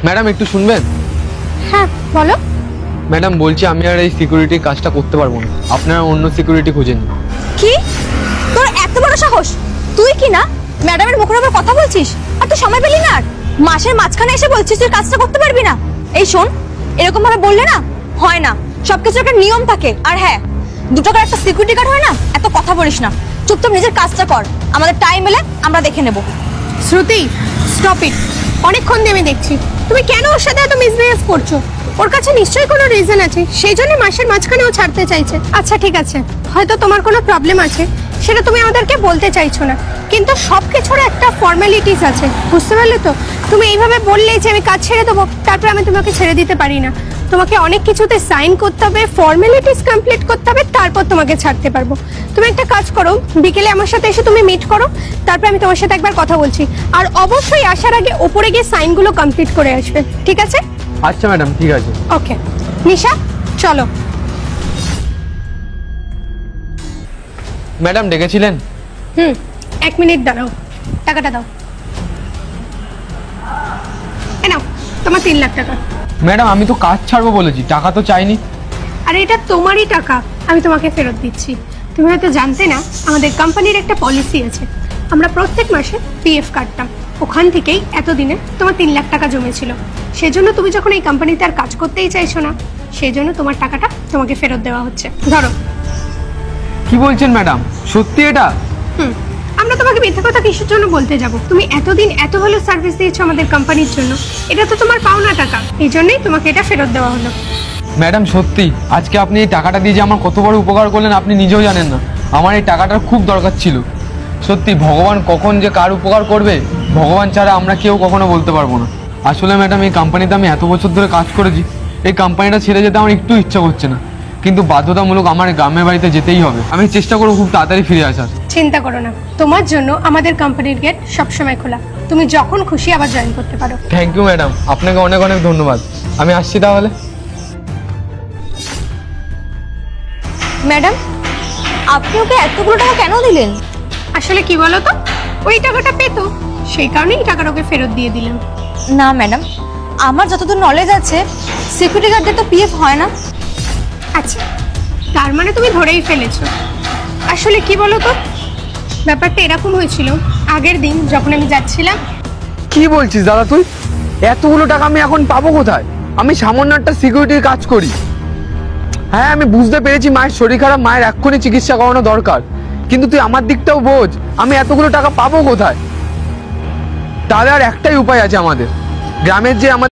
Madam একটু শুনবেন? হ্যাঁ বলো। ম্যাডাম বলছি আমি আর এই সিকিউরিটি কাজটা করতে পারবো না, আপনারা অন্য সিকিউরিটি খুঁজেন। কি তোর এত বড় সাহস? তুই কি না ম্যাডামের মুখের উপর কথা বলছিস? আর তুই সময় পেলি না? আর মাসের মাঝখানে এসে বলছিস তুই কাজটা করতে পারবি না? এই শোন, এরকম ভাবে বললে না হয় না, সবকিছু একটা নিয়ম থাকে। আর হ্যাঁ, 2 টাকার একটা সিকিউরিটি গার্ড হয় না, এত কথা বলিস না, চুপচাপ নিজের কাজটা কর, আমাদের টাইম এলে আমরা দেখে নেব। শ্রুতি, স্টপ ইট। অনেকক্ষণ দিয়ে আমি দেখছি তুমি কেন ওর সাথে এত মিসবিহেভ করছো। ওর কাছে নিশ্চয়ই কোনো রিজন আছে, সেই জন্য মাসের মাঝখানে ও ছাড়তে চাইছে। আচ্ছা ঠিক আছে, হয়তো তোমার কোনো প্রবলেম আছে, সেটা তুমি আমাদেরকে বলতে চাইছো না, কিন্তু সব কিছুর একটা ফর্মালিটিস আছে, বুঝতে পারলে তো? তুমি এইভাবে বললেই যে আমি কাজ ছেড়ে দেবো, তারপরে আমি তোমাকে ছেড়ে দিতে পারি না। তোমাকে অনেক কিছুতে সাইন করতে হবে, ফর্মালিটিস কমপ্লিট করতে হবে, তারপর তোমাকে ছাড়তে পারবো। তুমি একটা কাজ করো, বিকেলে আমার সাথে এসে তুমি মিট করো, তারপর আমি তোমার সাথে একবার কথা বলছি। আর অবশ্যই আসার আগে ওপরে গিয়ে সাইনগুলো কমপ্লিট করে আসবে, ঠিক আছে? আচ্ছা ম্যাডাম, ঠিক আছে। ওকে নিশা, চলো। ম্যাডাম ডেকেছিলেন? 1 মিনিট দাঁড়াও, টাকাটা দাও। এ নাও তোমার 3 লাখ টাকা। ম্যাডাম আমি তো কাজ ছাড়বো বলেছি, টাকা তো চাইনি। আর এটা তোমারই টাকা, আমি তোমাকে ফেরত দিচ্ছি। তুমি হয়তো জানতে না, আমাদের কোম্পানির একটা পলিসি আছে, আমরা প্রত্যেক মাসে পিএফ কাটতাম, ওখান থেকেই এতদিনে তোমার 3 লাখ টাকা জমেছিল। সেজন্য তুমি যখন এই কোম্পানিতে আর কাজ করতেই চাইছো না, সেজন্য তোমার টাকাটা তোমাকে ফেরত দেওয়া হচ্ছে। ধরো। কি বলছেন ম্যাডাম, সত্যি এটা? আমরা তোমাকে মিথ্যা কথা কিসের জন্য বলতে যাব? তুমি এতদিন এত ভালো সার্ভিস দিয়েছো আমাদের কোম্পানির জন্য, এটা তো তোমার পাওনা টাকা, এই জন্যই তোমাকে এটা ফেরত দেওয়া হলো। ম্যাডাম সত্যি আজকে আপনি এই টাকাটা দিয়ে যে আমার কত বড় উপকার করলেন আপনি নিজেও জানেন না। আমার এই টাকাটার খুব দরকার ছিল। সত্যি ভগবান কখন যে কার উপকার করবে, ভগবান ছাড়া আমরা কেউ কখনো বলতে পারবো না। আসলে ম্যাডাম এই কোম্পানিতে আমি এত বছর ধরে কাজ করেছি, এই কোম্পানিটা ছেড়ে যেতে আমার একটু ইচ্ছা করছে না, কিন্তু বাধ্যতামূলক আমার গ্রামের বাড়িতে যেতেই হবে। আমি চেষ্টা করবো খুব তাড়াতাড়ি ফিরে আসার। চিন্তা করো না, তোমার জন্য আমাদের কোম্পানির গেট সবসময় খোলা, তুমি যখন খুশি আবার জয়েন করতে পারো। থ্যাংক ইউ ম্যাডাম, আপনাকে অনেক অনেক ধন্যবাদ। আমি আসছি তাহলে। ম্যাডাম, আপনি ওকে এতগুলো টাকা কেন দিলেন? আসলে কি বলো তো, ওই টাকাটা পেতো, সেই কারণেই টাকাটা ওকে ফেরত দিয়ে দিলাম। না ম্যাডাম, আমার যতদূর নলেজ আছে সিকিউরিটি গার্ডদের তো পিএফ হয় না। আচ্ছা, তার মানে তুমি ধরেই ফেলেছো। আসলে কি বলো তো, ব্যাপারটা এরকম হয়েছিল, আগের দিন যখন আমি যাচ্ছিলাম। কি বলছিস দাদা তুই? এতগুলো টাকা আমি এখন পাবো কোথায়? আমি সামান্য একটা সিকিউরিটির কাজ করি। হ্যাঁ আমি বুঝতে পেরেছি মায়ের শরীর খারাপ, মায়ের এক্ষুনি চিকিৎসা করানো দরকার, কিন্তু তুই আমার দিকটাও বোঝ, আমি এতগুলো টাকা পাবো কোথায়? তাহলে আর একটাই উপায় আছে আমাদের, গ্রামের যে আমাদের